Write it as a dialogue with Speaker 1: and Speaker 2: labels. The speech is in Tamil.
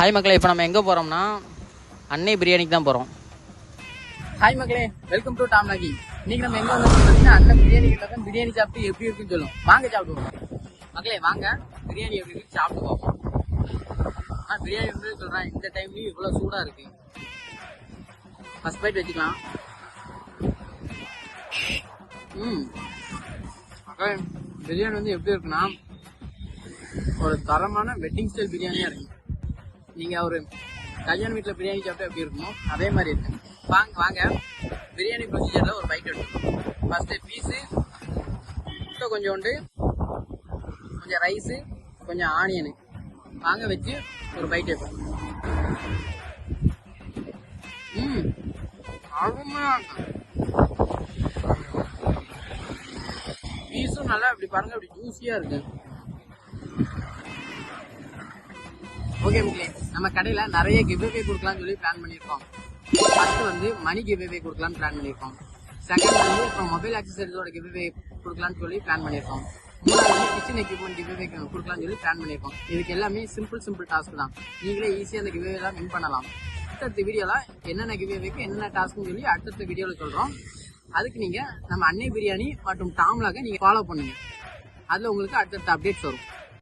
Speaker 1: ஹாய் மக்களே, இப்போ நம்ம எங்கே போகிறோம்னா அன்னை பிரியாணிக்கு தான் போகிறோம்.
Speaker 2: ஹாய் மக்களே, வெல்கம் டு டாம் நாகி. இன்னைக்கு நம்ம எங்க வந்து பார்த்தீங்கன்னா அண்ணன் பிரியாணி கிட்ட தான் பிரியாணி சாப்பிட்டு எப்படி இருக்குன்னு சொல்லும். வாங்க சாப்பிடுவோம் மக்களே, வாங்க பிரியாணி எப்படி இருக்கு சாப்பிட்டு பார்ப்போம். பிரியாணி எப்படி சொல்றேன், இந்த டைம்லயும் இவ்வளவு சூடா இருக்கு. ஃபர்ஸ்ட் பைட் வச்சுக்கலாம். மக்களே, பிரியாணி வந்து எப்படி இருக்குன்னா ஒரு தரமான வெட்டிங் ஸ்டைல் பிரியாணியா இருக்கு. நீங்க ஒரு கல்யாண வீட்டில் பிரியாணி சாப்பிட்டா எப்படி இருக்குமோ அதே மாதிரி இருக்கு. வாங்க பிரியாணி ப்ரொசீஜரில் ஒரு பைட் எடுத்துக்கணும். ஃபர்ஸ்ட்டு பீஸு, கொஞ்சோண்டு கொஞ்சம் ரைஸு, கொஞ்சம் ஆனியனு வாங்க வச்சு ஒரு பைட் எடுப்போம். அருமையாக இருக்கும். பீஸும் நல்லா இப்படி பாருங்க, இப்படி ஜூஸியாக இருக்கு. ஓகே மக்களே, நம்ம கடையில் நிறைய கிவ்அவே கொடுக்கலாம்னு சொல்லி பிளான் பண்ணியிருக்கோம். ஃபர்ஸ்ட் வந்து மணி கிவ்அவே கொடுக்கலாம்னு பிளான் பண்ணியிருக்கோம். செகண்ட் வந்து இப்போ மொபைல் ஆக்சசரிஸோட கிவ்அவே கொடுக்கலாம்னு சொல்லி பிளான் பண்ணியிருக்கோம். மூணாவது வந்து கிச்சன் எக்யூப்மெண்ட் கிவ்அவே கொடுக்கலாம்னு சொல்லி பிளான் பண்ணியிருக்கோம். இதுக்கு எல்லாமே சிம்பிள் டாஸ்க் தான். நீங்களே ஈஸியாக அந்த கிவ்அவேலாம் வின் பண்ணலாம். அடுத்தடுத்த வீடியோலாம் என்னென்ன கிவ்அவேக்கு என்னென்ன டாஸ்க்னு சொல்லி அடுத்தடுத்த வீடியோவில் சொல்கிறோம். அதுக்கு நீங்கள் நம்ம அன்னை பிரியாணி மற்றும் டாம் லாகை நீங்கள் ஃபாலோ பண்ணுங்கள். அதில் உங்களுக்கு அடுத்தடுத்த அப்டேட்ஸ் வரும்.